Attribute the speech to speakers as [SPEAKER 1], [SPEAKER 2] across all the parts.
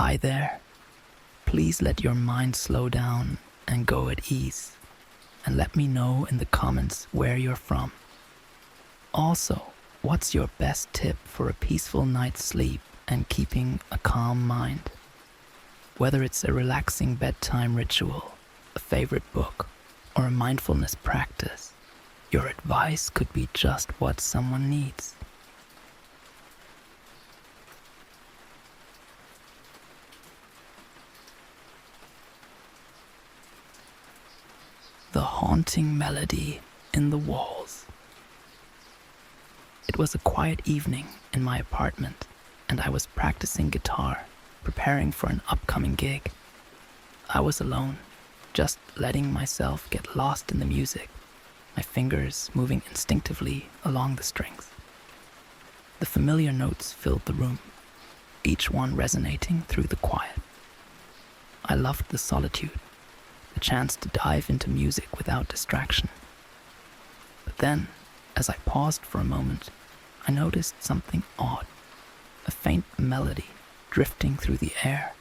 [SPEAKER 1] Hi there. Please let your mind slow down and go at ease, and let me know in the comments where you're from. Also, what's your best tip for a peaceful night's sleep and keeping a calm mind? Whether it's a relaxing bedtime ritual, a favorite book, or a mindfulness practice, your advice could be just what someone needs. The haunting melody in the walls. It was a quiet evening in my apartment, and I was practicing guitar, preparing for an upcoming gig. I was alone, just letting myself get lost in the music, my fingers moving instinctively along the strings. The familiar notes filled the room, each one resonating through the quiet. I loved the solitude, the chance to dive into music without distraction. But then, as I paused for a moment, I noticed something odd, a faint melody drifting through the air,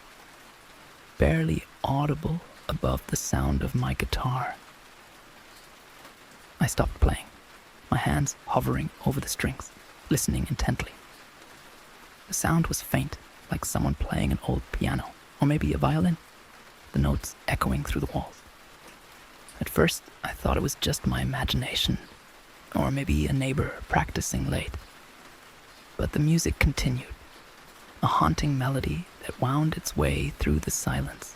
[SPEAKER 1] barely audible above the sound of my guitar. I stopped playing, my hands hovering over the strings, listening intently. The sound was faint, like someone playing an old piano, or maybe a violin, the notes echoing through the walls. At first, I thought it was just my imagination, or maybe a neighbor practicing late. But the music continued, a haunting melody that wound its way through the silence,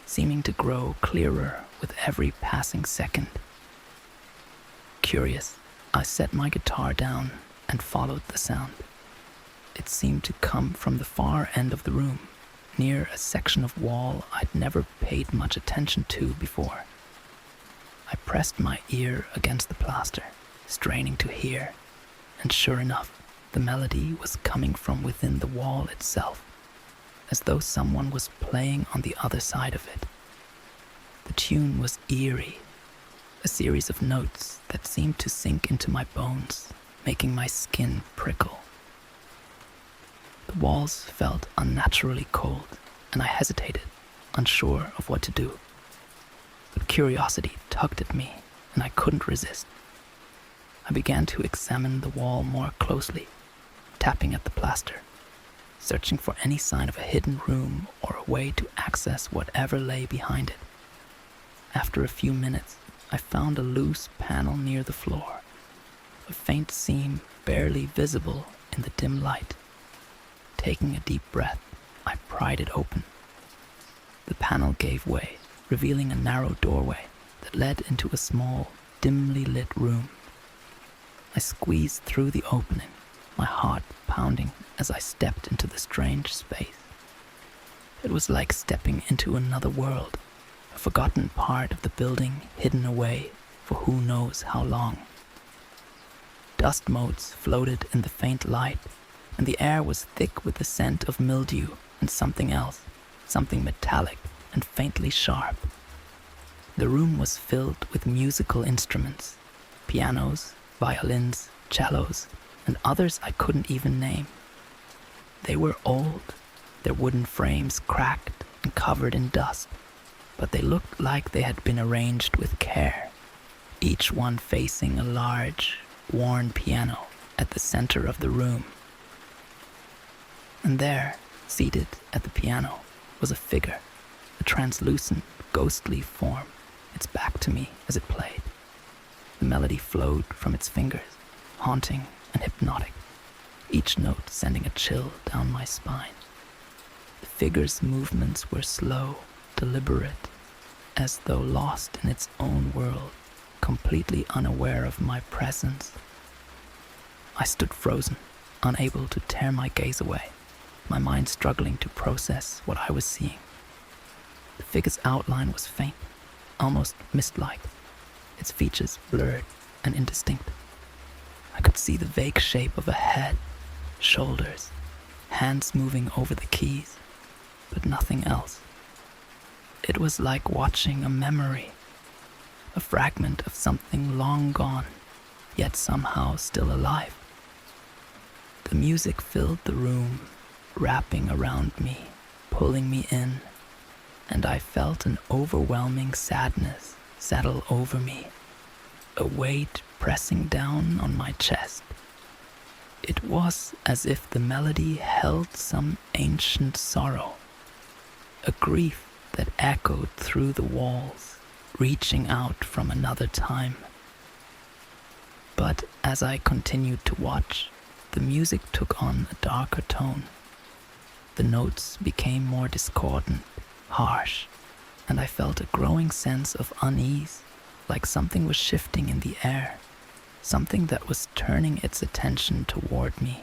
[SPEAKER 1] seeming to grow clearer with every passing second. Curious, I set my guitar down and followed the sound. It seemed to come from the far end of the room, near a section of wall I'd never paid much attention to before. I pressed my ear against the plaster, straining to hear, and sure enough, the melody was coming from within the wall itself, as though someone was playing on the other side of it. The tune was eerie, a series of notes that seemed to sink into my bones, making my skin prickle. The walls felt unnaturally cold, and I hesitated, unsure of what to do. But curiosity tugged at me, and I couldn't resist. I began to examine the wall more closely, tapping at the plaster, searching for any sign of a hidden room or a way to access whatever lay behind it. After a few minutes, I found a loose panel near the floor, a faint seam barely visible in the dim light. Taking a deep breath, I pried it open. The panel gave way, revealing a narrow doorway that led into a small, dimly lit room. I squeezed through the opening, my heart pounding as I stepped into the strange space. It was like stepping into another world, a forgotten part of the building hidden away for who knows how long. Dust motes floated in the faint light, and the air was thick with the scent of mildew and something else, something metallic and faintly sharp. The room was filled with musical instruments, pianos, violins, cellos, and others I couldn't even name. They were old, their wooden frames cracked and covered in dust, but they looked like they had been arranged with care, each one facing a large, worn piano at the center of the room. And there, seated at the piano, was a figure, a translucent, ghostly form, its back to me as it played. The melody flowed from its fingers, haunting and hypnotic, each note sending a chill down my spine. The figure's movements were slow, deliberate, as though lost in its own world, completely unaware of my presence. I stood frozen, unable to tear my gaze away, my mind struggling to process what I was seeing. The figure's outline was faint, almost mist-like, its features blurred and indistinct. I could see the vague shape of a head, shoulders, hands moving over the keys, but nothing else. It was like watching a memory, a fragment of something long gone, yet somehow still alive. The music filled the room, wrapping around me, pulling me in, and I felt an overwhelming sadness settle over me, a weight pressing down on my chest. It was as if the melody held some ancient sorrow, a grief that echoed through the walls, reaching out from another time. But as I continued to watch, the music took on a darker tone. The notes became more discordant, harsh, and I felt a growing sense of unease, like something was shifting in the air, something that was turning its attention toward me.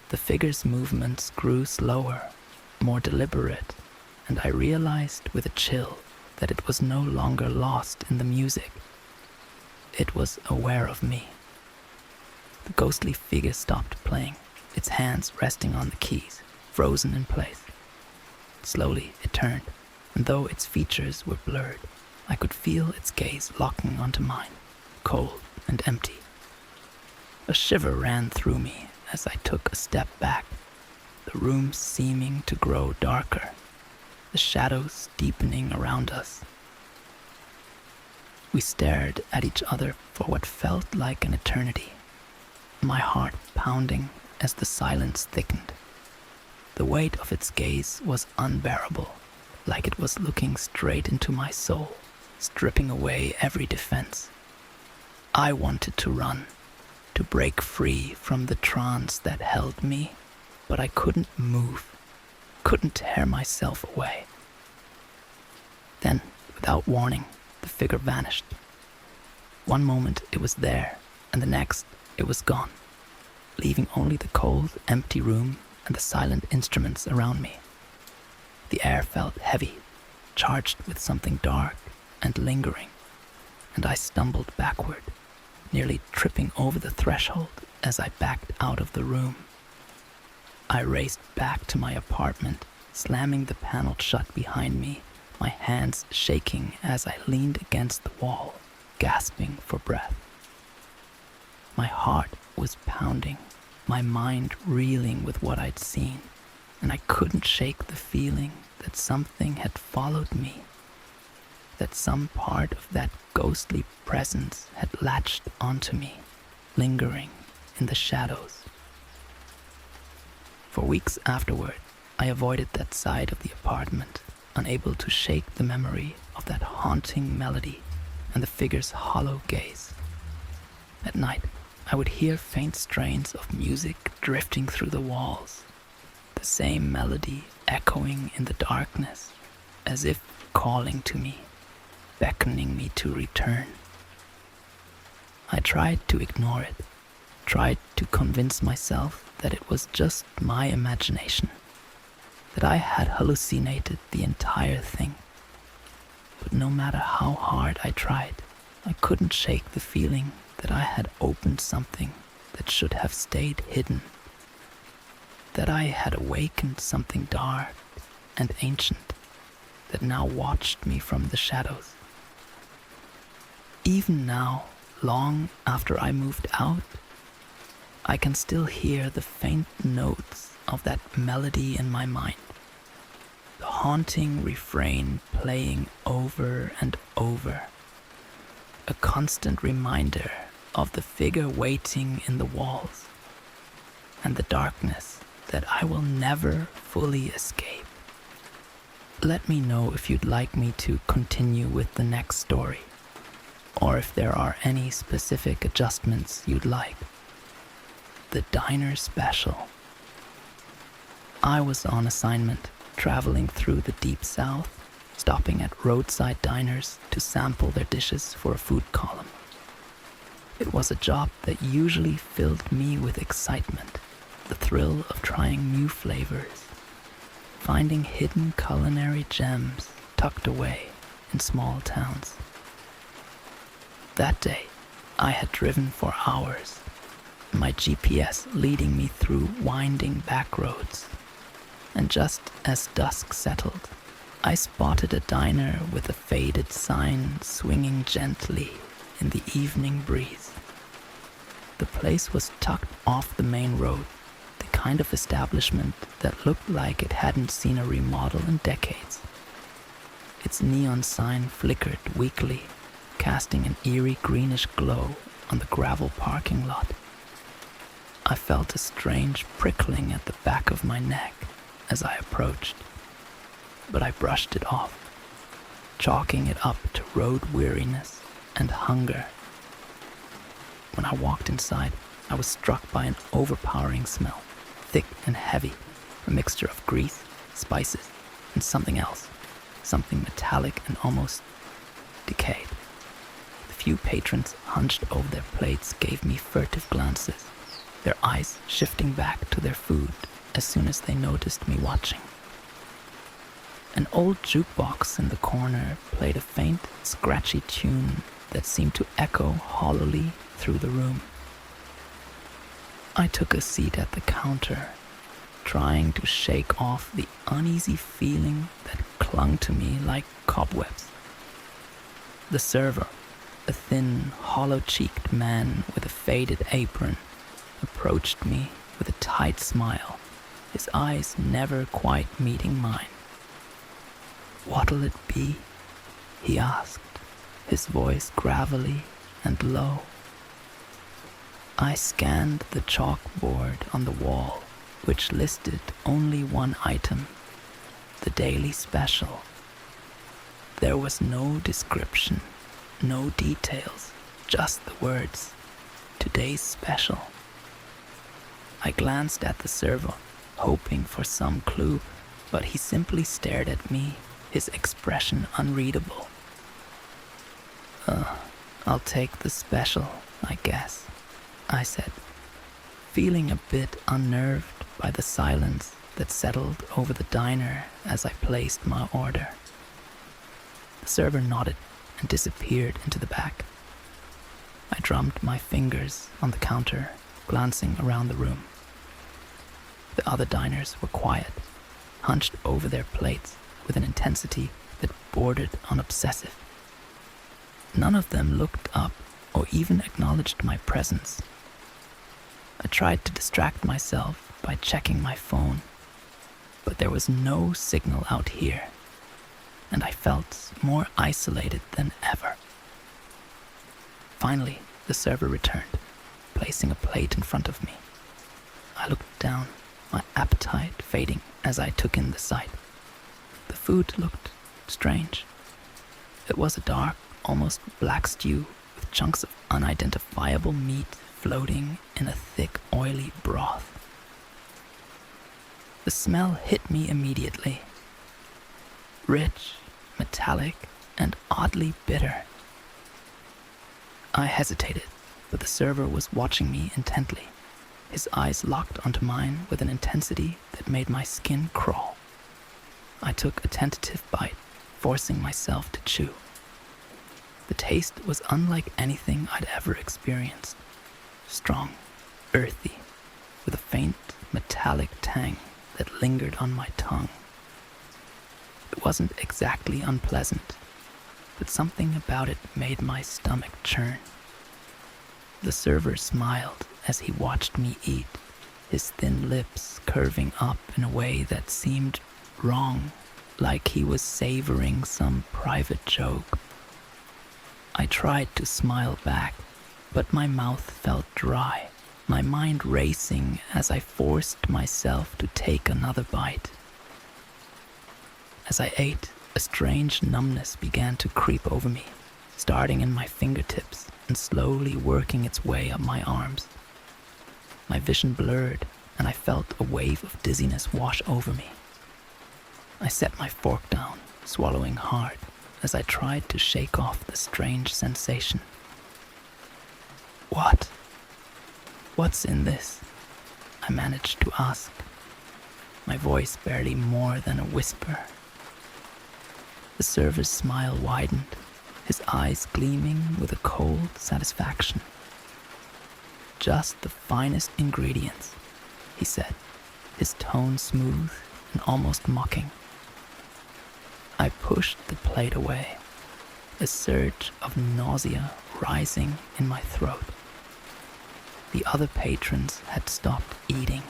[SPEAKER 1] The figure's movements grew slower, more deliberate, and I realized with a chill that it was no longer lost in the music. It was aware of me. The ghostly figure stopped playing, its hands resting on the keys, frozen in place. Slowly it turned, and though its features were blurred, I could feel its gaze locking onto mine, cold and empty. A shiver ran through me as I took a step back, the room seeming to grow darker, the shadows deepening around us. We stared at each other for what felt like an eternity, my heart pounding as the silence thickened. The weight of its gaze was unbearable, like it was looking straight into my soul, stripping away every defense. I wanted to run, to break free from the trance that held me, but I couldn't move, couldn't tear myself away. Then, without warning, the figure vanished. One moment it was there, and the next it was gone, leaving only the cold, empty room and the silent instruments around me. The air felt heavy, charged with something dark and lingering, and I stumbled backward, nearly tripping over the threshold as I backed out of the room. I raced back to my apartment, slamming the panel shut behind me, my hands shaking as I leaned against the wall, gasping for breath. My heart was pounding, my mind reeling with what I'd seen, and I couldn't shake the feeling that something had followed me, that some part of that ghostly presence had latched onto me, lingering in the shadows. For weeks afterward, I avoided that side of the apartment, unable to shake the memory of that haunting melody and the figure's hollow gaze. At night, I would hear faint strains of music drifting through the walls, the same melody echoing in the darkness, as if calling to me, beckoning me to return. I tried to ignore it, tried to convince myself that it was just my imagination, that I had hallucinated the entire thing. But no matter how hard I tried, I couldn't shake the feeling that I had opened something that should have stayed hidden, that I had awakened something dark and ancient that now watched me from the shadows. Even now, long after I moved out, I can still hear the faint notes of that melody in my mind, the haunting refrain playing over and over, a constant reminder of the figure waiting in the walls and the darkness that I will never fully escape. Let me know if you'd like me to continue with the next story, or if there are any specific adjustments you'd like. The Diner Special. I was on assignment, traveling through the Deep South, stopping at roadside diners to sample their dishes for a food column. It was a job that usually filled me with excitement, the thrill of trying new flavors, finding hidden culinary gems tucked away in small towns. That day, I had driven for hours, my GPS leading me through winding back roads, and just as dusk settled, I spotted a diner with a faded sign swinging gently in the evening breeze. The place was tucked off the main road, the kind of establishment that looked like it hadn't seen a remodel in decades. Its neon sign flickered weakly, casting an eerie greenish glow on the gravel parking lot. I felt a strange prickling at the back of my neck as I approached, but I brushed it off, chalking it up to road weariness and hunger. When I walked inside, I was struck by an overpowering smell, thick and heavy, a mixture of grease, spices, and something else, something metallic and almost decayed. The few patrons hunched over their plates gave me furtive glances, their eyes shifting back to their food as soon as they noticed me watching. An old jukebox in the corner played a faint, scratchy tune that seemed to echo hollowly through the room. I took a seat at the counter, trying to shake off the uneasy feeling that clung to me like cobwebs. The server, a thin, hollow-cheeked man with a faded apron, approached me with a tight smile, his eyes never quite meeting mine. "What'll it be?" he asked, his voice gravelly and low. I scanned the chalkboard on the wall, which listed only one item, the daily special. There was no description, no details, just the words, "Today's special." I glanced at the server, hoping for some clue, but he simply stared at me, his expression unreadable. I'll take the special, I guess," I said, feeling a bit unnerved by the silence that settled over the diner as I placed my order. The server nodded and disappeared into the back. I drummed my fingers on the counter, glancing around the room. The other diners were quiet, hunched over their plates with an intensity that bordered on obsessive. None of them looked up or even acknowledged my presence. I tried to distract myself by checking my phone, but there was no signal out here, and I felt more isolated than ever. Finally, the server returned, placing a plate in front of me. I looked down, my appetite fading as I took in the sight. The food looked strange. It was a dark, almost black stew with chunks of unidentifiable meat floating in a thick, oily broth. The smell hit me immediately. Rich, metallic, and oddly bitter. I hesitated, but the server was watching me intently, his eyes locked onto mine with an intensity that made my skin crawl. I took a tentative bite, forcing myself to chew. The taste was unlike anything I'd ever experienced. Strong, earthy, with a faint metallic tang that lingered on my tongue. It wasn't exactly unpleasant, but something about it made my stomach churn. The server smiled as he watched me eat, his thin lips curving up in a way that seemed wrong, like he was savoring some private joke. I tried to smile back, but my mouth felt dry, my mind racing as I forced myself to take another bite. As I ate, a strange numbness began to creep over me, starting in my fingertips and slowly working its way up my arms. My vision blurred, and I felt a wave of dizziness wash over me. I set my fork down, swallowing hard, as I tried to shake off the strange sensation. What's in this?" I managed to ask, my voice barely more than a whisper. The server's smile widened, his eyes gleaming with a cold satisfaction. "Just the finest ingredients," he said, his tone smooth and almost mocking. I pushed the plate away, a surge of nausea rising in my throat. The other patrons had stopped eating,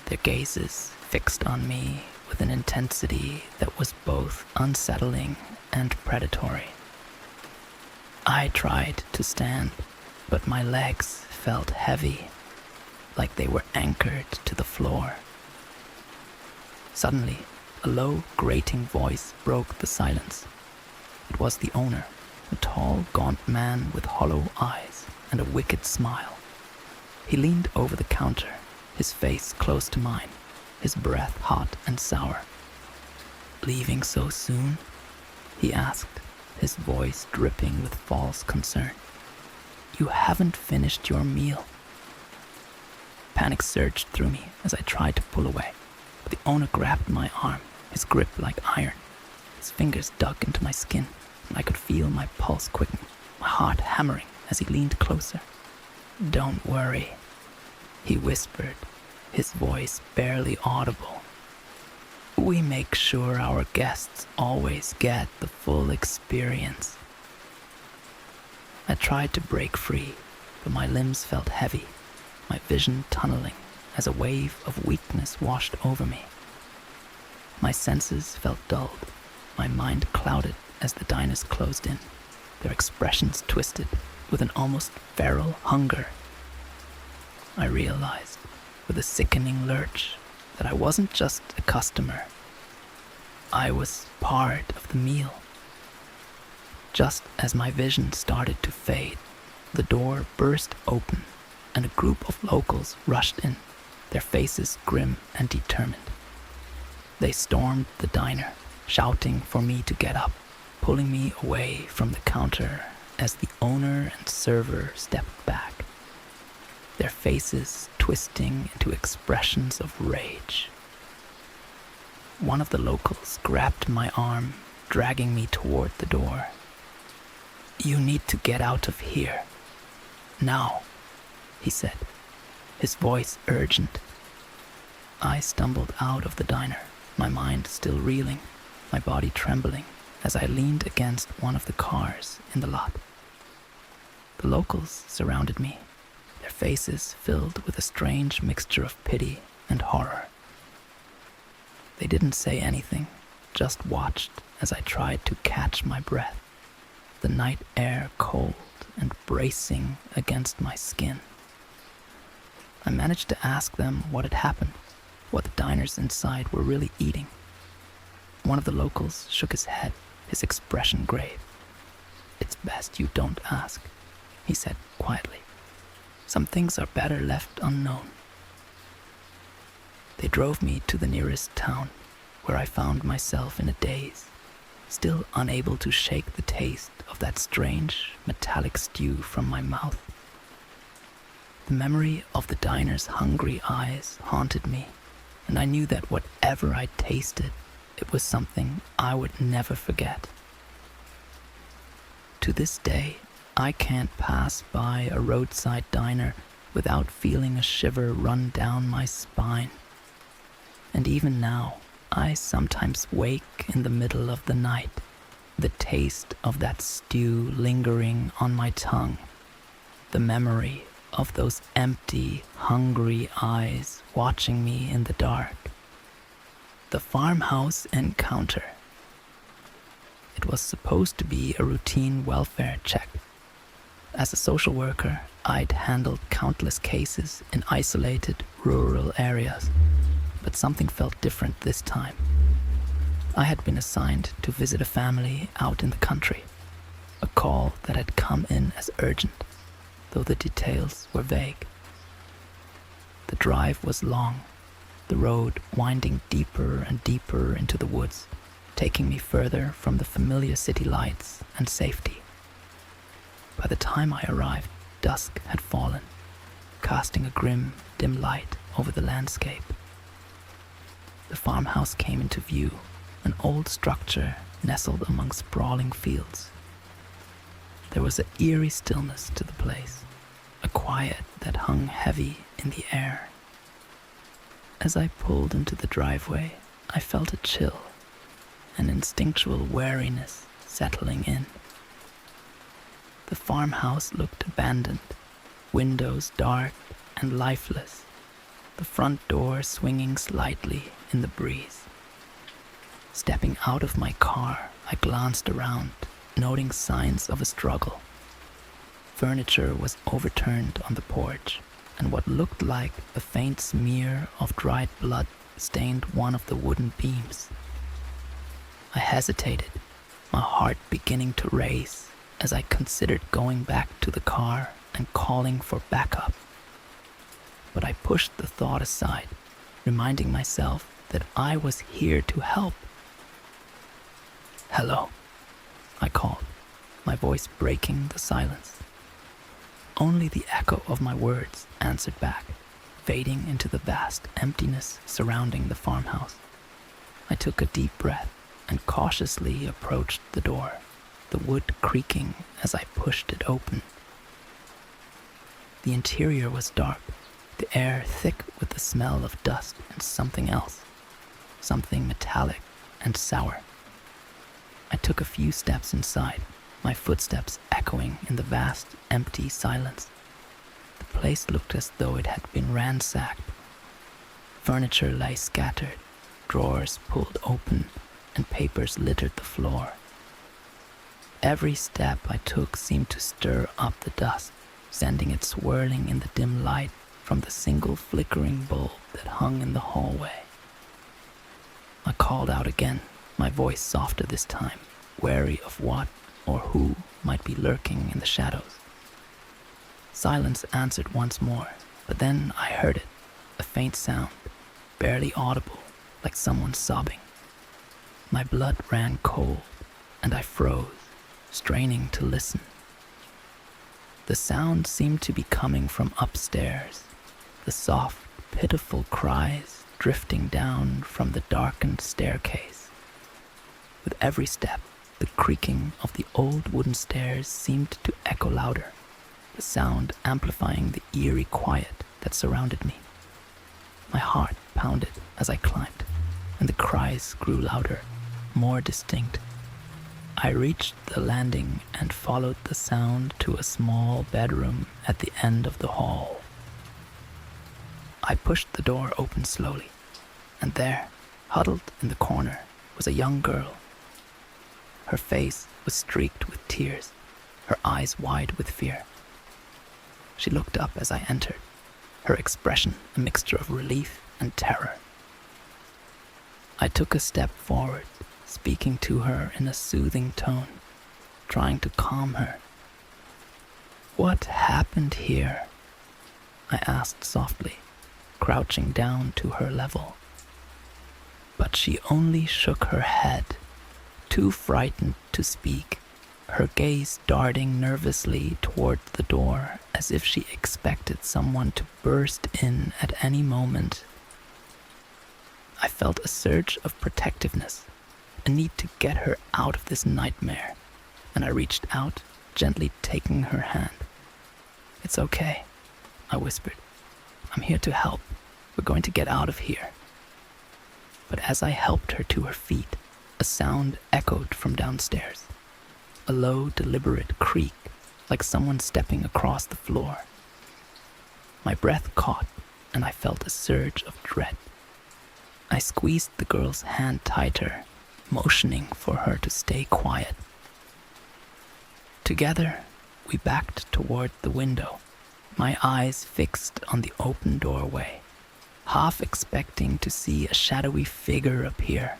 [SPEAKER 1] their gazes fixed on me with an intensity that was both unsettling and predatory. I tried to stand, but my legs felt heavy, like they were anchored to the floor. Suddenly, a low, grating voice broke the silence. It was the owner, a tall, gaunt man with hollow eyes and a wicked smile. He leaned over the counter, his face close to mine, his breath hot and sour. "Leaving so soon?" he asked, his voice dripping with false concern. "You haven't finished your meal." Panic surged through me as I tried to pull away, but the owner grabbed my arm, his grip like iron. His fingers dug into my skin, and I could feel my pulse quicken, my heart hammering as he leaned closer. "Don't worry," he whispered, his voice barely audible. "We make sure our guests always get the full experience." I tried to break free, but my limbs felt heavy, my vision tunneling as a wave of weakness washed over me. My senses felt dulled, my mind clouded as the diners closed in, their expressions twisted with an almost feral hunger. I realized, with a sickening lurch, that I wasn't just a customer. I was part of the meal. Just as my vision started to fade, the door burst open and a group of locals rushed in, their faces grim and determined. They stormed the diner, shouting for me to get up, pulling me away from the counter as the owner and server stepped back, their faces twisting into expressions of rage. One of the locals grabbed my arm, dragging me toward the door. "You need to get out of here. Now," he said, his voice urgent. I stumbled out of the diner, my mind still reeling, my body trembling as I leaned against one of the cars in the lot. The locals surrounded me, their faces filled with a strange mixture of pity and horror. They didn't say anything, just watched as I tried to catch my breath, the night air cold and bracing against my skin. I managed to ask them what had happened, what the diners inside were really eating. One of the locals shook his head, his expression grave. "It's best you don't ask," he said quietly. "Some things are better left unknown." They drove me to the nearest town, where I found myself in a daze, still unable to shake the taste of that strange, metallic stew from my mouth. The memory of the diner's hungry eyes haunted me, and I knew that whatever I tasted, it was something I would never forget. To this day, I can't pass by a roadside diner without feeling a shiver run down my spine. And even now, I sometimes wake in the middle of the night, the taste of that stew lingering on my tongue, the memory of those empty, hungry eyes watching me in the dark. The farmhouse encounter. It was supposed to be a routine welfare check. As a social worker, I'd handled countless cases in isolated rural areas, but something felt different this time. I had been assigned to visit a family out in the country, a call that had come in as urgent, though the details were vague. The drive was long, the road winding deeper and deeper into the woods, taking me further from the familiar city lights and safety. By the time I arrived, dusk had fallen, casting a grim, dim light over the landscape. The farmhouse came into view, an old structure nestled among sprawling fields. There was an eerie stillness to the place, a quiet that hung heavy in the air. As I pulled into the driveway, I felt a chill, an instinctual wariness settling in. The farmhouse looked abandoned, windows dark and lifeless, the front door swinging slightly in the breeze. Stepping out of my car, I glanced around, noting signs of a struggle. Furniture was overturned on the porch, and what looked like a faint smear of dried blood stained one of the wooden beams. I hesitated, my heart beginning to race as I considered going back to the car and calling for backup. But I pushed the thought aside, reminding myself that I was here to help. "Hello," I called, my voice breaking the silence. Only the echo of my words answered back, fading into the vast emptiness surrounding the farmhouse. I took a deep breath and cautiously approached the door, the wood creaking as I pushed it open. The interior was dark, the air thick with the smell of dust and something else, something metallic and sour. I took a few steps inside, my footsteps echoing in the vast, empty silence. The place looked as though it had been ransacked. Furniture lay scattered, drawers pulled open, and papers littered the floor. Every step I took seemed to stir up the dust, sending it swirling in the dim light from the single flickering bulb that hung in the hallway. I called out again, my voice softer this time, wary of what or who might be lurking in the shadows. Silence answered once more, but then I heard it, a faint sound, barely audible, like someone sobbing. My blood ran cold, and I froze, straining to listen. The sound seemed to be coming from upstairs, the soft, pitiful cries drifting down from the darkened staircase. With every step, the creaking of the old wooden stairs seemed to echo louder, the sound amplifying the eerie quiet that surrounded me. My heart pounded as I climbed, and the cries grew louder, more distinct. I reached the landing and followed the sound to a small bedroom at the end of the hall. I pushed the door open slowly, and there, huddled in the corner, was a young girl. Her face was streaked with tears, her eyes wide with fear. She looked up as I entered, her expression a mixture of relief and terror. I took a step forward, speaking to her in a soothing tone, trying to calm her. "What happened here?" I asked softly, crouching down to her level. But she only shook her head, too frightened to speak, her gaze darting nervously toward the door as if she expected someone to burst in at any moment. I felt a surge of protectiveness, a need to get her out of this nightmare, and I reached out, gently taking her hand. "It's okay," I whispered. "I'm here to help. We're going to get out of here." But as I helped her to her feet, a sound echoed from downstairs, a low, deliberate creak, like someone stepping across the floor. My breath caught, and I felt a surge of dread. I squeezed the girl's hand tighter, motioning for her to stay quiet. Together, we backed toward the window, my eyes fixed on the open doorway, half expecting to see a shadowy figure appear.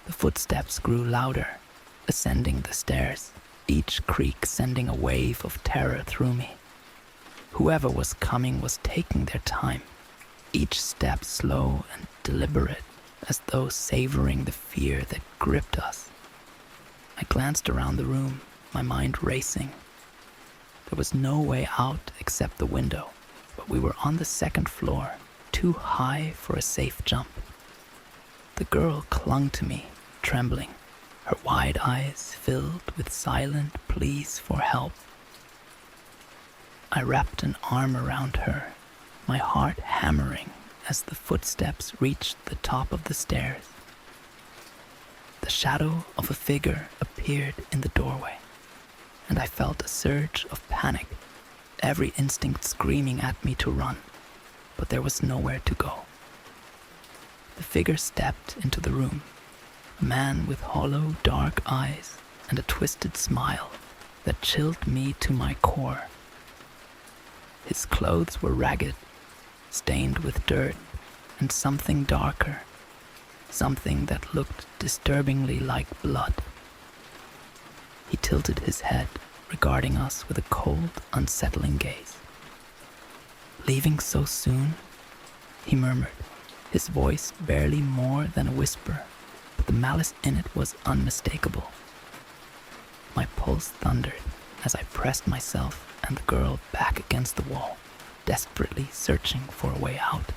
[SPEAKER 1] The footsteps grew louder, ascending the stairs, each creak sending a wave of terror through me. Whoever was coming was taking their time, each step slow and deliberate, as though savoring the fear that gripped us. I glanced around the room, my mind racing. There was no way out except the window, but we were on the second floor, too high for a safe jump. The girl clung to me, trembling, her wide eyes filled with silent pleas for help. I wrapped an arm around her, my heart hammering as the footsteps reached the top of the stairs. The shadow of a figure appeared in the doorway, and I felt a surge of panic, every instinct screaming at me to run. but there was nowhere to go. The figure stepped into the room, a man with hollow, dark eyes and a twisted smile that chilled me to my core. His clothes were ragged, stained with dirt and something darker, something that looked disturbingly like blood. He tilted his head, regarding us with a cold, unsettling gaze. "Leaving so soon?" he murmured, his voice barely more than a whisper, but the malice in it was unmistakable. My pulse thundered as I pressed myself and the girl back against the wall, desperately searching for a way out.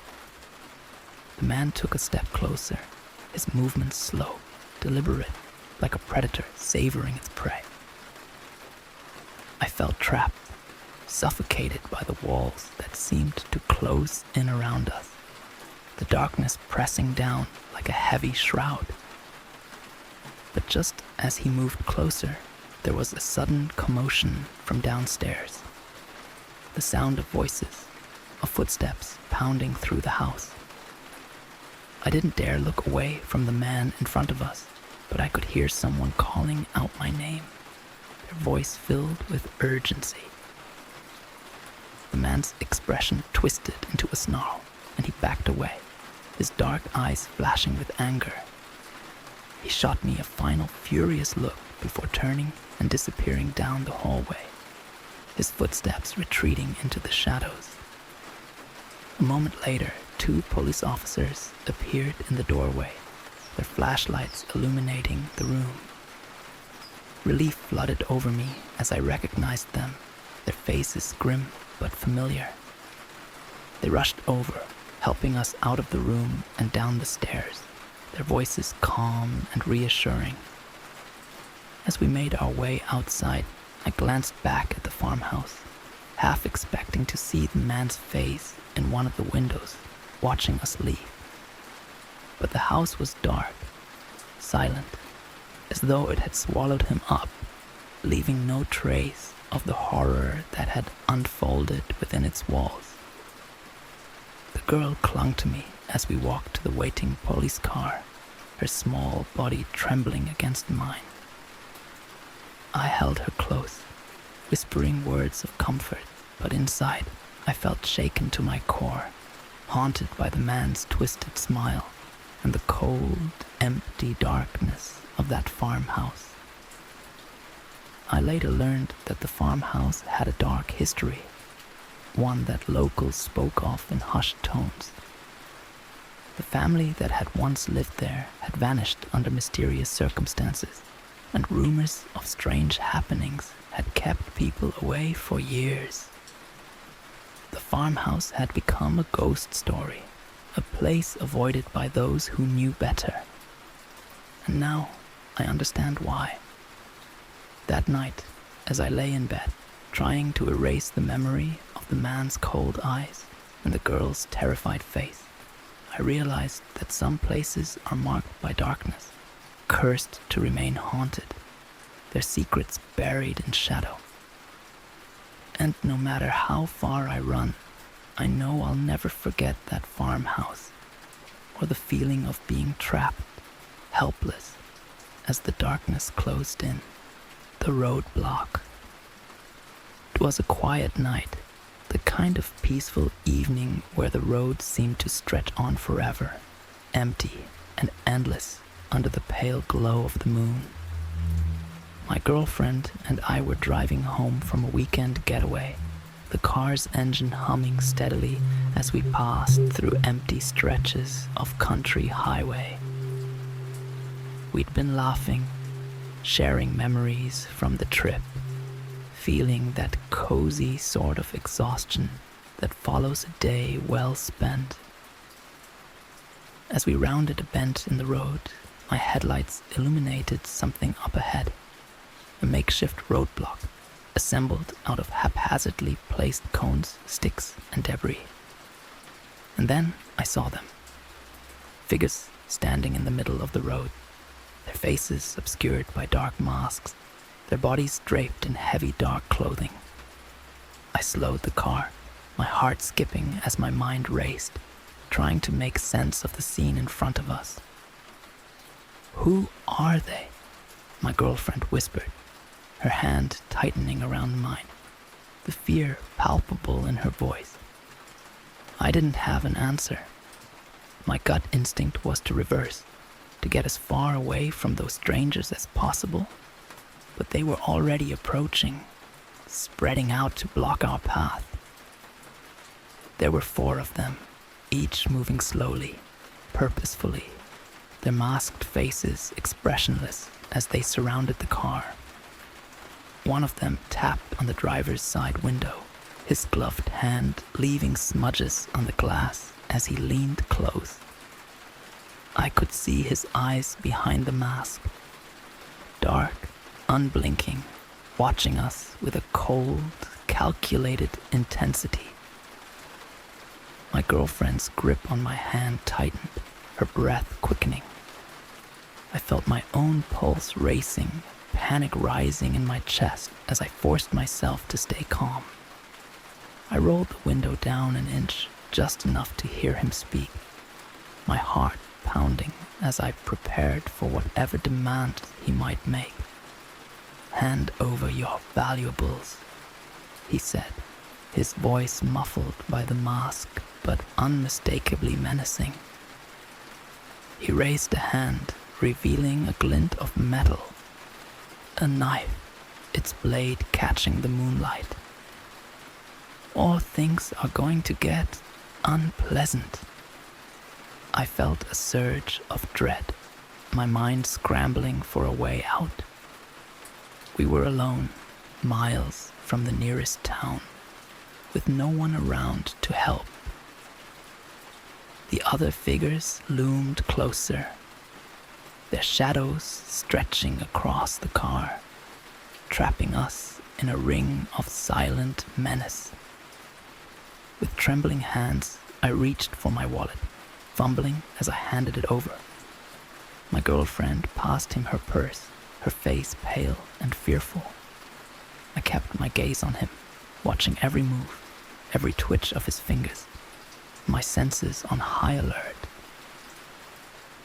[SPEAKER 1] The man took a step closer, his movements slow, deliberate, like a predator savoring its prey. I felt trapped, suffocated by the walls that seemed to close in around us, the darkness pressing down like a heavy shroud. But just as he moved closer, there was a sudden commotion from downstairs. The sound of voices, of footsteps pounding through the house. I didn't dare look away from the man in front of us, but I could hear someone calling out my name, their voice filled with urgency. The man's expression twisted into a snarl, and he backed away, his dark eyes flashing with anger. He shot me a final furious look before turning and disappearing down the hallway, his footsteps retreating into the shadows. A moment later, 2 police officers appeared in the doorway, their flashlights illuminating the room. Relief flooded over me as I recognized them, their faces grim but familiar. They rushed over, helping us out of the room and down the stairs, their voices calm and reassuring. As we made our way outside, I glanced back at the farmhouse, half expecting to see the man's face in one of the windows, watching us leave. But the house was dark, silent, as though it had swallowed him up, leaving no trace of the horror that had unfolded within its walls. The girl clung to me as we walked to the waiting police car, her small body trembling against mine. I held her close, whispering words of comfort, but inside I felt shaken to my core, haunted by the man's twisted smile and the cold, empty darkness of that farmhouse. I later learned that the farmhouse had a dark history, one that locals spoke of in hushed tones. The family that had once lived there had vanished under mysterious circumstances, and rumors of strange happenings had kept people away for years. The farmhouse had become a ghost story, a place avoided by those who knew better. And now I understand why. That night, as I lay in bed, trying to erase the memory of the man's cold eyes and the girl's terrified face, I realized that some places are marked by darkness, cursed to remain haunted, their secrets buried in shadow. And no matter how far I run, I know I'll never forget that farmhouse, or the feeling of being trapped, helpless, as the darkness closed in, the roadblock. It was a quiet night, the kind of peaceful evening where the road seemed to stretch on forever, empty and endless under the pale glow of the moon. My girlfriend and I were driving home from a weekend getaway, the car's engine humming steadily as we passed through empty stretches of country highway. We'd been laughing, sharing memories from the trip, feeling that cozy sort of exhaustion that follows a day well spent. As we rounded a bend in the road, my headlights illuminated something up ahead, a makeshift roadblock assembled out of haphazardly placed cones, sticks, and debris. And then I saw them. Figures standing in the middle of the road, their faces obscured by dark masks, their bodies draped in heavy dark clothing. I slowed the car, my heart skipping as my mind raced, trying to make sense of the scene in front of us. "Who are they?" my girlfriend whispered, her hand tightening around mine, the fear palpable in her voice. I didn't have an answer. My gut instinct was to reverse, to get as far away from those strangers as possible, but they were already approaching, spreading out to block our path. There were 4 of them, each moving slowly, purposefully, their masked faces expressionless as they surrounded the car. One of them tapped on the driver's side window, his gloved hand leaving smudges on the glass as he leaned close. I could see his eyes behind the mask, dark, unblinking, watching us with a cold, calculated intensity. My girlfriend's grip on my hand tightened, her breath quickening. I felt my own pulse racing, panic rising in my chest as I forced myself to stay calm. I rolled the window down an inch, just enough to hear him speak, my heart pounding as I prepared for whatever demand he might make. "Hand over your valuables," he said, his voice muffled by the mask but unmistakably menacing. He raised a hand, revealing a glint of metal, a knife, its blade catching the moonlight. "All things are going to get unpleasant." I felt a surge of dread, my mind scrambling for a way out. We were alone, miles from the nearest town, with no one around to help. The other figures loomed closer, their shadows stretching across the car, trapping us in a ring of silent menace. With trembling hands, I reached for my wallet, fumbling as I handed it over. My girlfriend passed him her purse, her face pale and fearful. I kept my gaze on him, watching every move, every twitch of his fingers, my senses on high alert.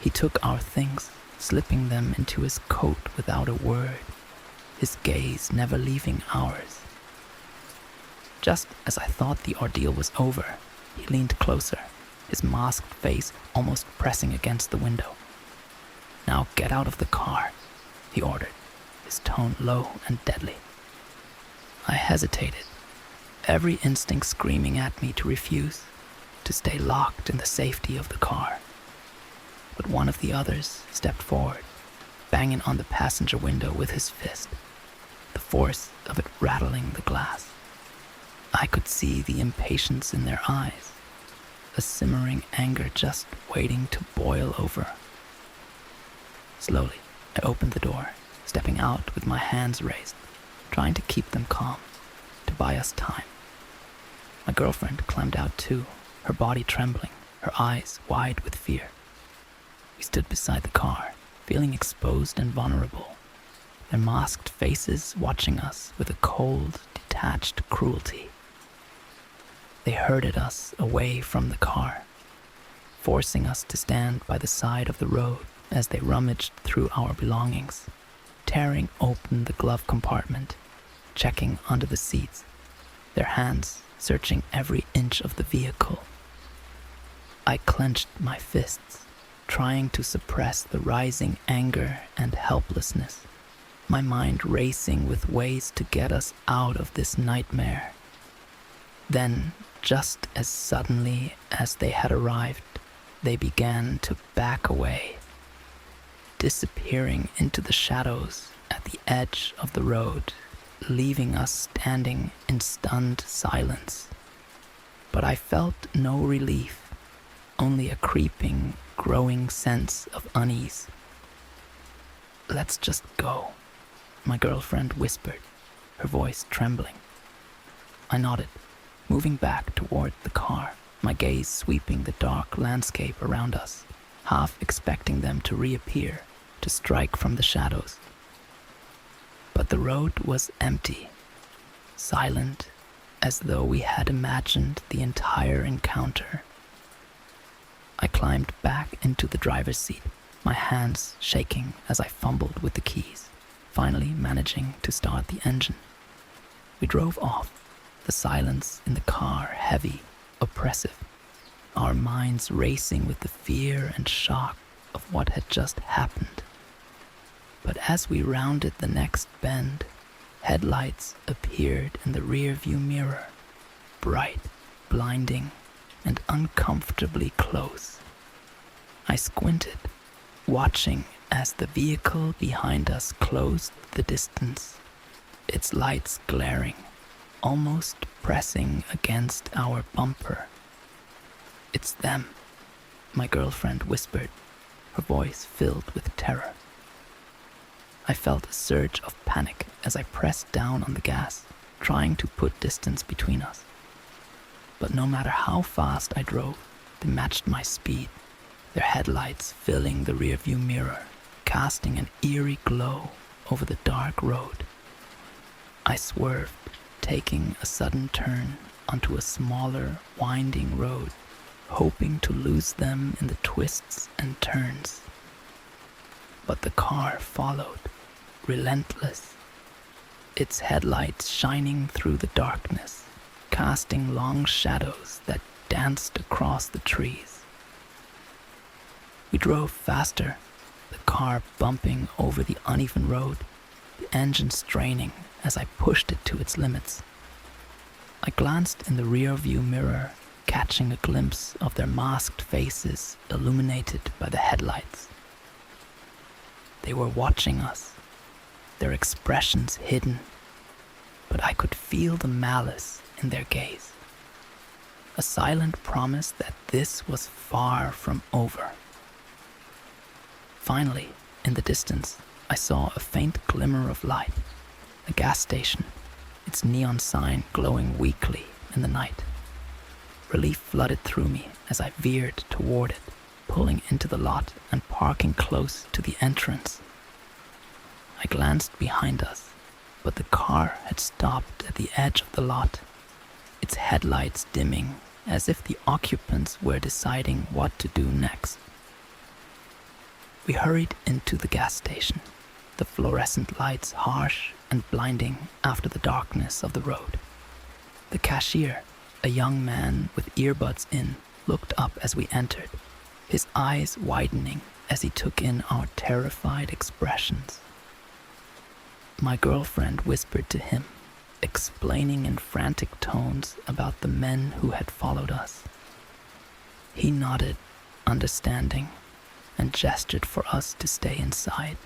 [SPEAKER 1] He took our things, slipping them into his coat without a word, his gaze never leaving ours. Just as I thought the ordeal was over, he leaned closer, his masked face almost pressing against the window. "Now get out of the car," he ordered, his tone low and deadly. I hesitated, every instinct screaming at me to refuse, to stay locked in the safety of the car. But one of the others stepped forward, banging on the passenger window with his fist, the force of it rattling the glass. I could see the impatience in their eyes, a simmering anger just waiting to boil over. Slowly, I opened the door, stepping out with my hands raised, trying to keep them calm, to buy us time. My girlfriend climbed out too, her body trembling, her eyes wide with fear. We stood beside the car, feeling exposed and vulnerable, their masked faces watching us with a cold, detached cruelty. They herded us away from the car, forcing us to stand by the side of the road as they rummaged through our belongings, tearing open the glove compartment, checking under the seats, their hands searching every inch of the vehicle. I clenched my fists, trying to suppress the rising anger and helplessness, my mind racing with ways to get us out of this nightmare. Then, just as suddenly as they had arrived, they began to back away, disappearing into the shadows at the edge of the road, leaving us standing in stunned silence. But I felt no relief, only a creeping, growing sense of unease. "Let's just go," my girlfriend whispered, her voice trembling. I nodded, moving back toward the car, my gaze sweeping the dark landscape around us, half expecting them to reappear, to strike from the shadows. But the road was empty, silent, as though we had imagined the entire encounter. I climbed back into the driver's seat, my hands shaking as I fumbled with the keys, finally managing to start the engine. We drove off, the silence in the car heavy, oppressive, our minds racing with the fear and shock of what had just happened. But as we rounded the next bend, headlights appeared in the rearview mirror, bright, blinding, and uncomfortably close. I squinted, watching as the vehicle behind us closed the distance, its lights glaring, almost pressing against our bumper. "It's them," my girlfriend whispered, her voice filled with terror. I felt a surge of panic as I pressed down on the gas, trying to put distance between us. But no matter how fast I drove, they matched my speed, their headlights filling the rearview mirror, casting an eerie glow over the dark road. I swerved, taking a sudden turn onto a smaller, winding road, hoping to lose them in the twists and turns. But the car followed, relentless, its headlights shining through the darkness, casting long shadows that danced across the trees. We drove faster, the car bumping over the uneven road, the engine straining as I pushed it to its limits. I glanced in the rear-view mirror, catching a glimpse of their masked faces illuminated by the headlights. They were watching us, their expressions hidden, but I could feel the malice in their gaze. A silent promise that this was far from over. Finally, in the distance, I saw a faint glimmer of light, a gas station, its neon sign glowing weakly in the night. Relief flooded through me as I veered toward it, pulling into the lot and parking close to the entrance. I glanced behind us, but the car had stopped at the edge of the lot, its headlights dimming as if the occupants were deciding what to do next. We hurried into the gas station, the fluorescent lights harsh and blinding after the darkness of the road. The cashier, a young man with earbuds in, looked up as we entered, his eyes widening as he took in our terrified expressions. My girlfriend whispered to him, explaining in frantic tones about the men who had followed us. He nodded, understanding, and gestured for us to stay inside,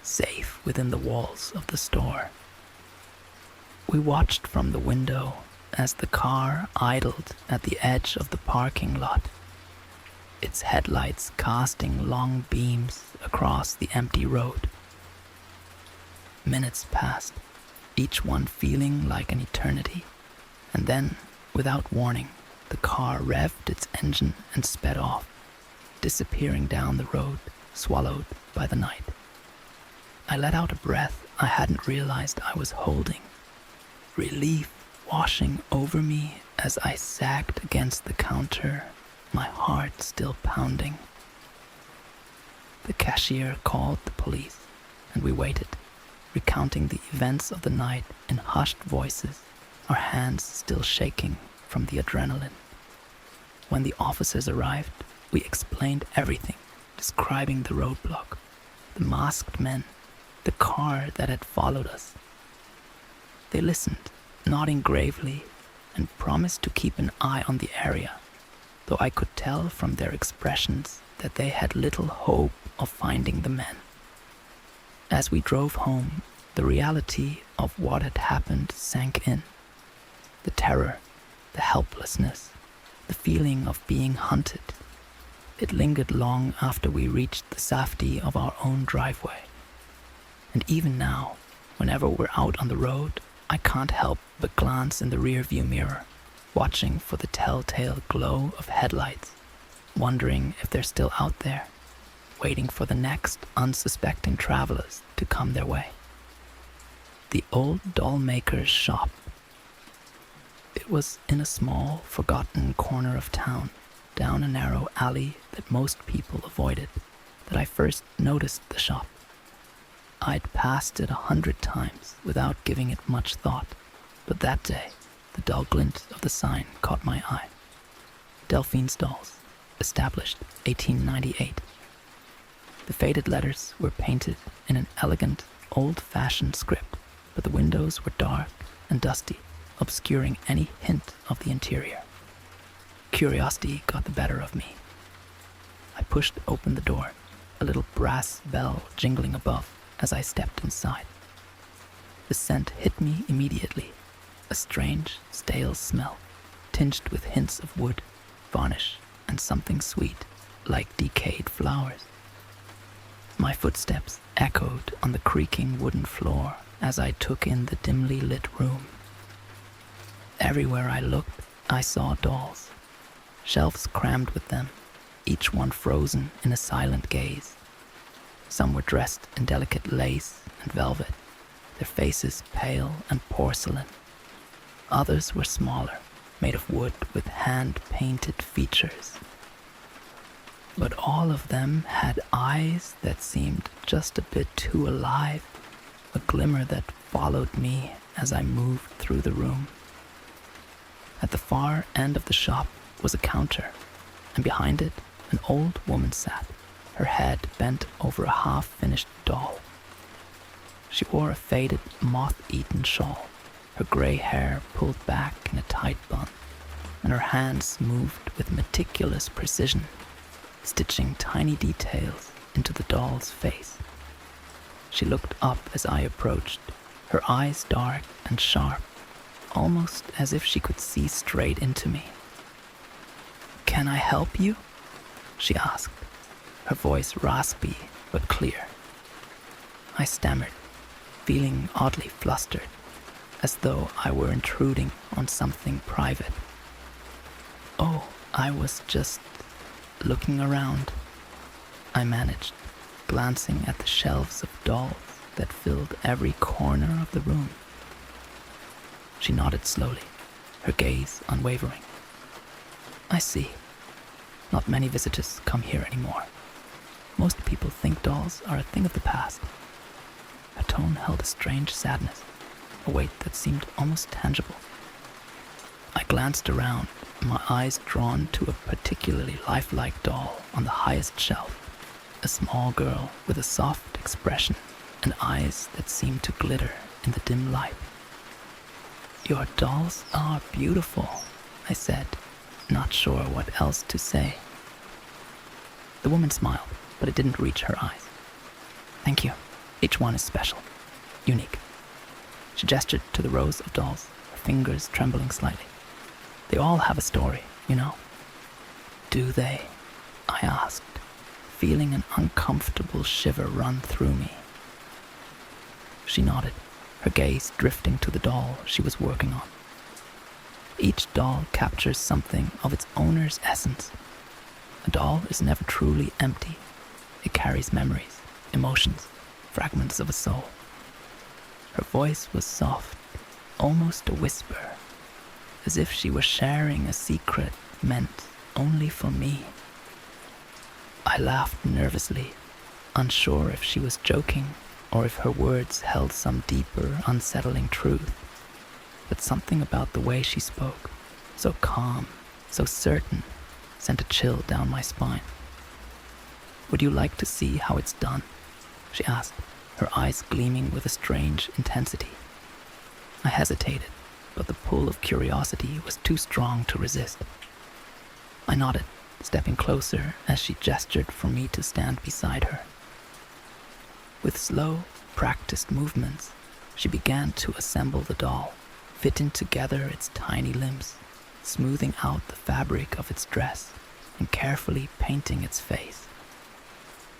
[SPEAKER 1] safe within the walls of the store. We watched from the window as the car idled at the edge of the parking lot, its headlights casting long beams across the empty road. Minutes passed, each one feeling like an eternity, and then, without warning, the car revved its engine and sped off, disappearing down the road, swallowed by the night. I let out a breath I hadn't realized I was holding, relief washing over me as I sagged against the counter, my heart still pounding. The cashier called the police, and we waited, recounting the events of the night in hushed voices, our hands still shaking from the adrenaline. When the officers arrived, we explained everything, describing the roadblock, the masked men, the car that had followed us. They listened, nodding gravely, and promised to keep an eye on the area, though I could tell from their expressions that they had little hope of finding the men. As we drove home, the reality of what had happened sank in. The terror, the helplessness, the feeling of being hunted. It lingered long after we reached the safety of our own driveway. And even now, whenever we're out on the road, I can't help but glance in the rearview mirror, watching for the telltale glow of headlights, wondering if they're still out there, waiting for the next unsuspecting travelers to come their way. The old doll maker's shop. It was in a small, forgotten corner of town, down a narrow alley that most people avoided, that I first noticed the shop. I'd passed it 100 times without giving it much thought, but that day, the dull glint of the sign caught my eye. Delphine's Dolls, established 1898. The faded letters were painted in an elegant, old-fashioned script, but the windows were dark and dusty, obscuring any hint of the interior. Curiosity got the better of me. I pushed open the door, a little brass bell jingling above as I stepped inside. The scent hit me immediately, a strange, stale smell, tinged with hints of wood, varnish, and something sweet, like decayed flowers. My footsteps echoed on the creaking wooden floor as I took in the dimly lit room. Everywhere I looked, I saw dolls, shelves crammed with them, each one frozen in a silent gaze. Some were dressed in delicate lace and velvet, their faces pale and porcelain. Others were smaller, made of wood with hand-painted features. But all of them had eyes that seemed just a bit too alive, a glimmer that followed me as I moved through the room. At the far end of the shop was a counter, and behind it an old woman sat, her head bent over a half-finished doll. She wore a faded, moth-eaten shawl, her gray hair pulled back in a tight bun, and her hands moved with meticulous precision, stitching tiny details into the doll's face. She looked up as I approached, her eyes dark and sharp, almost as if she could see straight into me. "Can I help you?" she asked, her voice raspy but clear. I stammered, feeling oddly flustered, as though I were intruding on something private. "Oh, I was just looking around," I managed, glancing at the shelves of dolls that filled every corner of the room. She nodded slowly, her gaze unwavering. "I see. Not many visitors come here anymore. Most people think dolls are a thing of the past." Her tone held a strange sadness, a weight that seemed almost tangible. I glanced around, my eyes drawn to a particularly lifelike doll on the highest shelf, a small girl with a soft expression and eyes that seemed to glitter in the dim light. "Your dolls are beautiful," I said, not sure what else to say. The woman smiled, but it didn't reach her eyes. "Thank you. Each one is special, unique." She gestured to the rows of dolls, her fingers trembling slightly. "They all have a story, you know." "Do they?" I asked, feeling an uncomfortable shiver run through me. She nodded, her gaze drifting to the doll she was working on. Each doll captures something of its owner's essence. A doll is never truly empty. It carries memories, emotions, fragments of a soul. Her voice was soft, almost a whisper, as if she were sharing a secret meant only for me. I laughed nervously, unsure if she was joking or if her words held some deeper, unsettling truth. But something about the way she spoke, so calm, so certain, sent a chill down my spine. "Would you like to see how it's done?" she asked, her eyes gleaming with a strange intensity. I hesitated, but the pull of curiosity was too strong to resist. I nodded, stepping closer as she gestured for me to stand beside her. With slow, practiced movements, she began to assemble the doll, fitting together its tiny limbs, smoothing out the fabric of its dress, and carefully painting its face.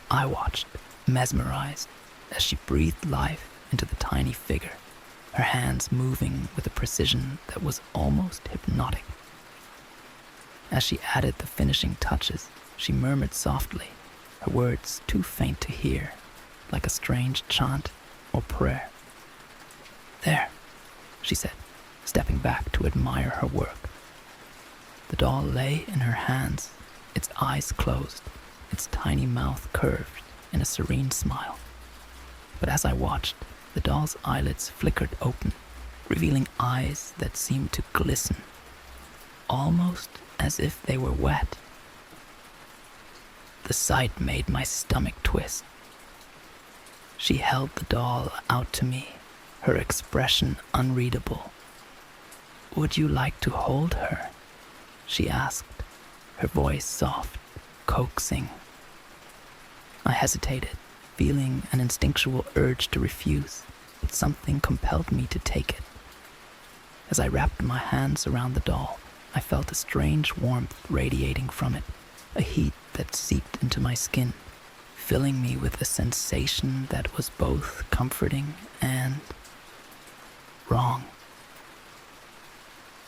[SPEAKER 1] I watched, mesmerized, as she breathed life into the tiny figure, her hands moving with a precision that was almost hypnotic. As she added the finishing touches, she murmured softly, her words too faint to hear, like a strange chant or prayer. "There," she said, stepping back to admire her work. The doll lay in her hands, its eyes closed, its tiny mouth curved in a serene smile. But as I watched, the doll's eyelids flickered open, revealing eyes that seemed to glisten, almost as if they were wet. The sight made my stomach twist. She held the doll out to me, her expression unreadable. "Would you like to hold her?" she asked, her voice soft, coaxing. I hesitated, feeling an instinctual urge to refuse, but something compelled me to take it. As I wrapped my hands around the doll, I felt a strange warmth radiating from it, a heat that seeped into my skin, filling me with a sensation that was both comforting and wrong.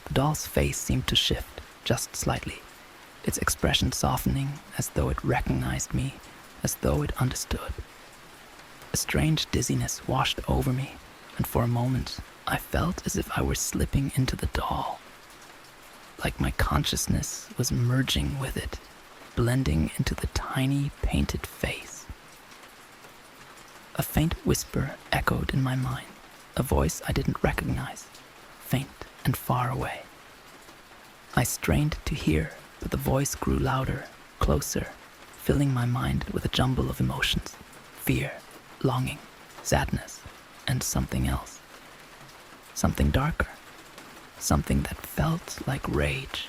[SPEAKER 1] The doll's face seemed to shift, just slightly, its expression softening as though it recognized me, as though it understood. A strange dizziness washed over me, and for a moment I felt as if I were slipping into the doll, like my consciousness was merging with it, blending into the tiny painted face. A faint whisper echoed in my mind, a voice I didn't recognize, faint and far away. I strained to hear, but the voice grew louder, closer, filling my mind with a jumble of emotions: fear, longing, sadness, and something else. Something darker, something that felt like rage.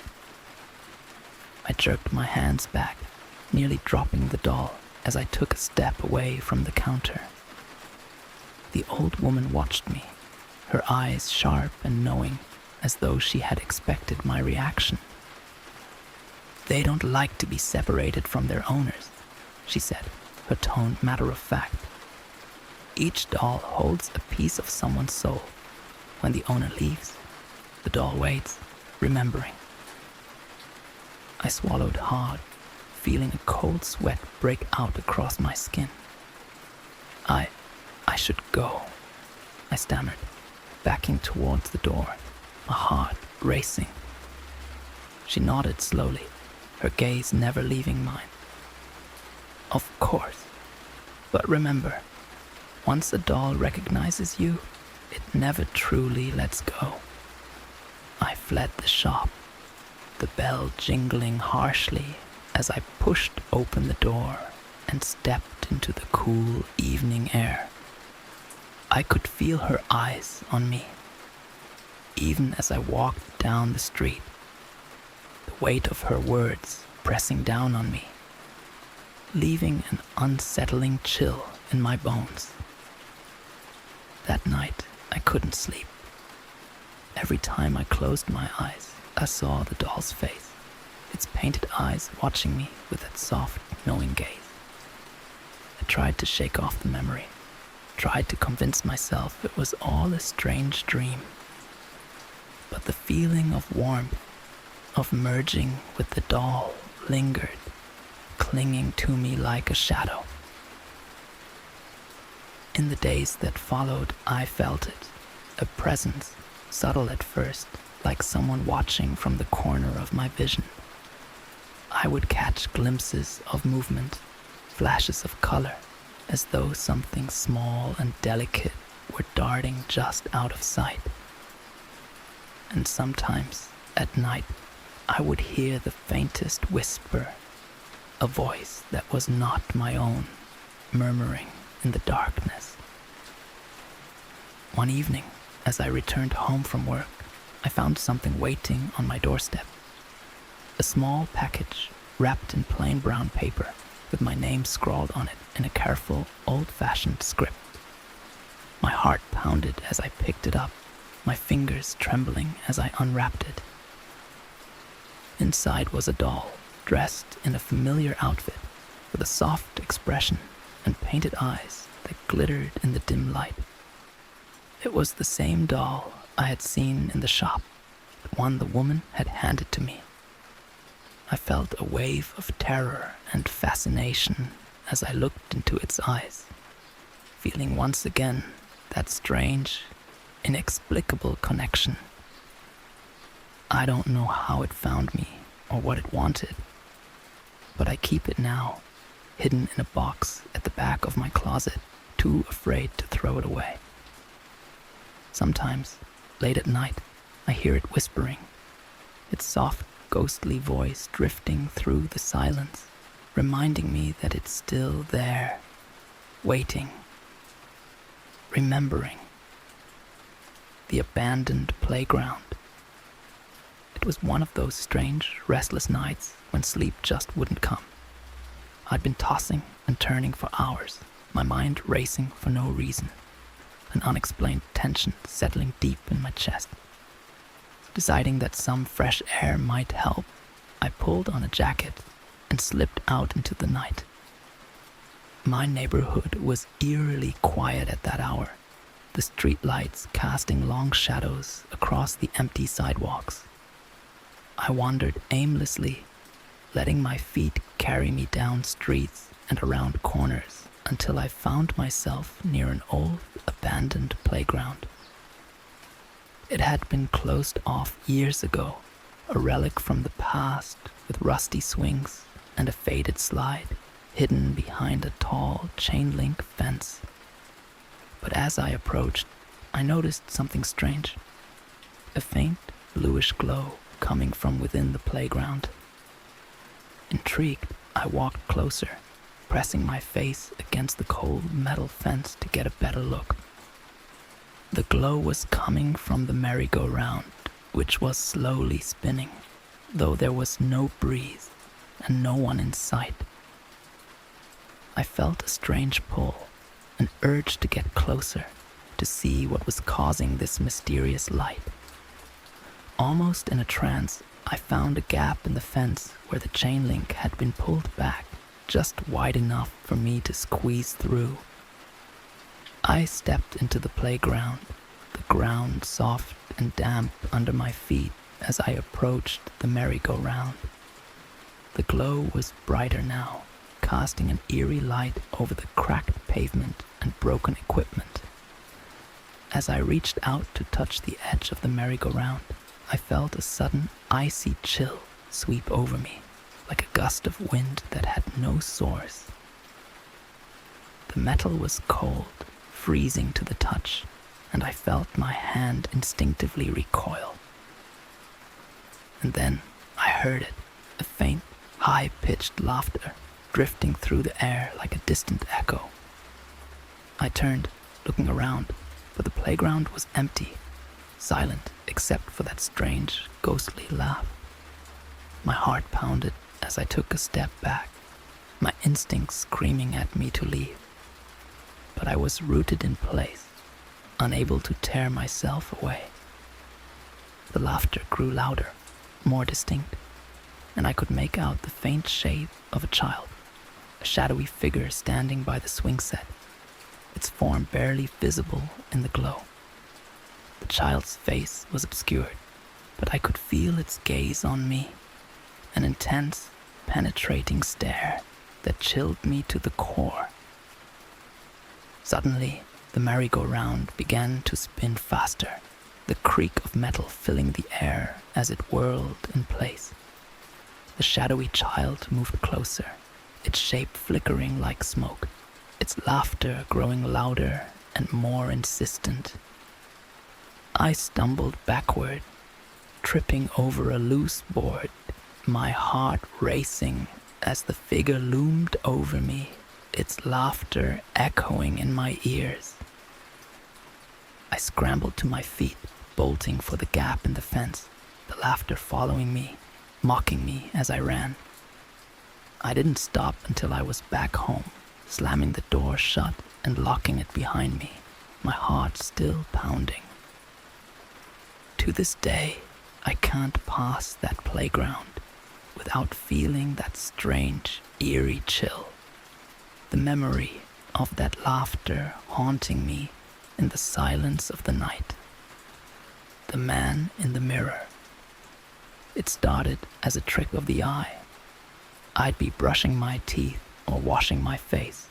[SPEAKER 1] I jerked my hands back, nearly dropping the doll as I took a step away from the counter. The old woman watched me, her eyes sharp and knowing, as though she had expected my reaction. "They don't like to be separated from their owners," she said, her tone matter-of-fact. "Each doll holds a piece of someone's soul. When the owner leaves, the doll waits, remembering." I swallowed hard, feeling a cold sweat break out across my skin. I should go," I stammered, backing towards the door, my heart racing. She nodded slowly, her gaze never leaving mine. "Of course. But remember, once a doll recognizes you, it never truly lets go." I fled the shop, the bell jingling harshly as I pushed open the door and stepped into the cool evening air. I could feel her eyes on me, even as I walked down the street, the weight of her words pressing down on me, leaving an unsettling chill in my bones. That night, I couldn't sleep. Every time I closed my eyes, I saw the doll's face, its painted eyes watching me with that soft, knowing gaze. I tried to shake off the memory, tried to convince myself it was all a strange dream. But the feeling of warmth, of merging with the doll, lingered, clinging to me like a shadow. In the days that followed, I felt it, a presence, subtle at first, like someone watching from the corner of my vision. I would catch glimpses of movement, flashes of color, as though something small and delicate were darting just out of sight. And sometimes, at night, I would hear the faintest whisper, a voice that was not my own, murmuring in the darkness. One evening, as I returned home from work, I found something waiting on my doorstep. A small package wrapped in plain brown paper with my name scrawled on it in a careful, old-fashioned script. My heart pounded as I picked it up, my fingers trembling as I unwrapped it. Inside was a doll, dressed in a familiar outfit, with a soft expression and painted eyes that glittered in the dim light. It was the same doll I had seen in the shop, the one the woman had handed to me. I felt a wave of terror and fascination as I looked into its eyes, feeling once again that strange, inexplicable connection I don't know how it found me or what it wanted, but I keep it now, hidden in a box at the back of my closet, too afraid to throw it away. Sometimes, late at night, I hear it whispering, its soft, ghostly voice drifting through the silence, reminding me that it's still there, waiting, remembering. The abandoned playground. It was one of those strange, restless nights when sleep just wouldn't come. I'd been tossing and turning for hours, my mind racing for no reason, an unexplained tension settling deep in my chest. Deciding that some fresh air might help, I pulled on a jacket and slipped out into the night. My neighborhood was eerily quiet at that hour, the streetlights casting long shadows across the empty sidewalks. I wandered aimlessly, letting my feet carry me down streets and around corners until I found myself near an old, abandoned playground. It had been closed off years ago, a relic from the past with rusty swings and a faded slide hidden behind a tall chain-link fence. But as I approached, I noticed something strange. A faint, bluish glow coming from within the playground. Intrigued, I walked closer, pressing my face against the cold metal fence to get a better look. The glow was coming from the merry-go-round, which was slowly spinning, though there was no breeze and no one in sight. I felt a strange pull, an urge to get closer, to see what was causing this mysterious light. Almost in a trance, I found a gap in the fence where the chain link had been pulled back, just wide enough for me to squeeze through. I stepped into the playground, the ground soft and damp under my feet as I approached the merry-go-round. The glow was brighter now, casting an eerie light over the cracked pavement and broken equipment. As I reached out to touch the edge of the merry-go-round, I felt a sudden icy chill sweep over me, like a gust of wind that had no source. The metal was cold, freezing to the touch, and I felt my hand instinctively recoil. And then I heard it, a faint, high-pitched laughter drifting through the air like a distant echo. I turned, looking around, but the playground was empty, silent except for that strange, ghostly laugh. My heart pounded as I took a step back, my instincts screaming at me to leave. But I was rooted in place, unable to tear myself away. The laughter grew louder, more distinct, and I could make out the faint shape of a child, a shadowy figure standing by the swing set, its form barely visible in the glow. The child's face was obscured, but I could feel its gaze on me, an intense, penetrating stare that chilled me to the core. Suddenly, the merry-go-round began to spin faster, the creak of metal filling the air as it whirled in place. The shadowy child moved closer, its shape flickering like smoke, its laughter growing louder and more insistent. I stumbled backward, tripping over a loose board, my heart racing as the figure loomed over me, its laughter echoing in my ears. I scrambled to my feet, bolting for the gap in the fence, the laughter following me, mocking me as I ran. I didn't stop until I was back home, slamming the door shut and locking it behind me, my heart still pounding. To this day, I can't pass that playground without feeling that strange, eerie chill. The memory of that laughter haunting me in the silence of the night. The man in the mirror. It started as a trick of the eye. I'd be brushing my teeth or washing my face,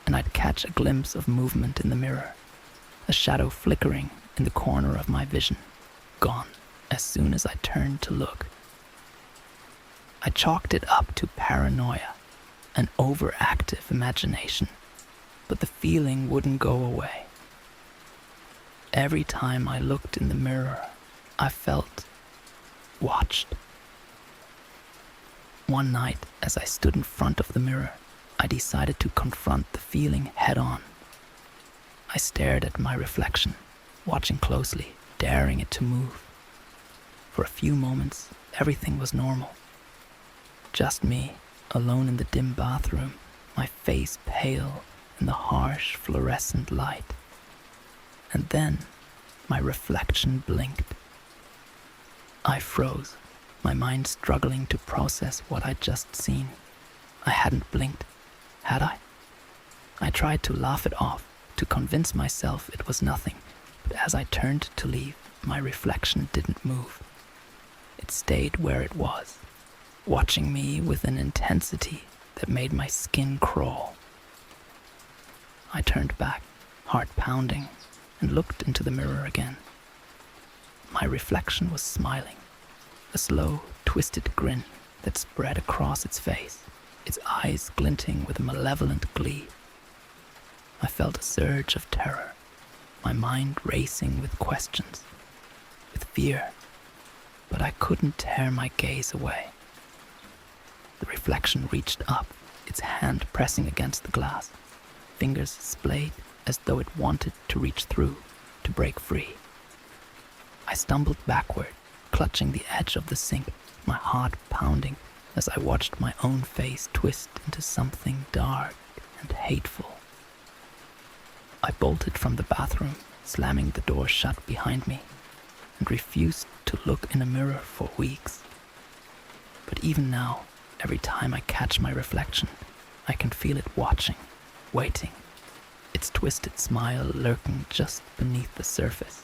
[SPEAKER 1] and I'd catch a glimpse of movement in the mirror, a shadow flickering in the corner of my vision. Gone. as soon as I turned to look. I chalked it up to paranoia, an overactive imagination, but the feeling wouldn't go away. Every time I looked in the mirror, I felt watched. One night, as I stood in front of the mirror, I decided to confront the feeling head-on. I stared at my reflection, watching closely, daring it to move. For a few moments, everything was normal. Just me, alone in the dim bathroom, my face pale in the harsh fluorescent light. And then, my reflection blinked. I froze, my mind struggling to process what I'd just seen. I hadn't blinked, had I? I tried to laugh it off, to convince myself it was nothing, but as I turned to leave, my reflection didn't move. It stayed where it was, watching me with an intensity that made my skin crawl. I turned back, heart pounding, and looked into the mirror again. My reflection was smiling, a slow, twisted grin that spread across its face, its eyes glinting with malevolent glee. I felt a surge of terror, my mind racing with questions, with fear, but I couldn't tear my gaze away. The reflection reached up, its hand pressing against the glass, fingers splayed as though it wanted to reach through, to break free. I stumbled backward, clutching the edge of the sink, my heart pounding as I watched my own face twist into something dark and hateful. I bolted from the bathroom, slamming the door shut behind me, and refused to look in a mirror for weeks. But even now, every time I catch my reflection, I can feel it watching, waiting, its twisted smile lurking just beneath the surface.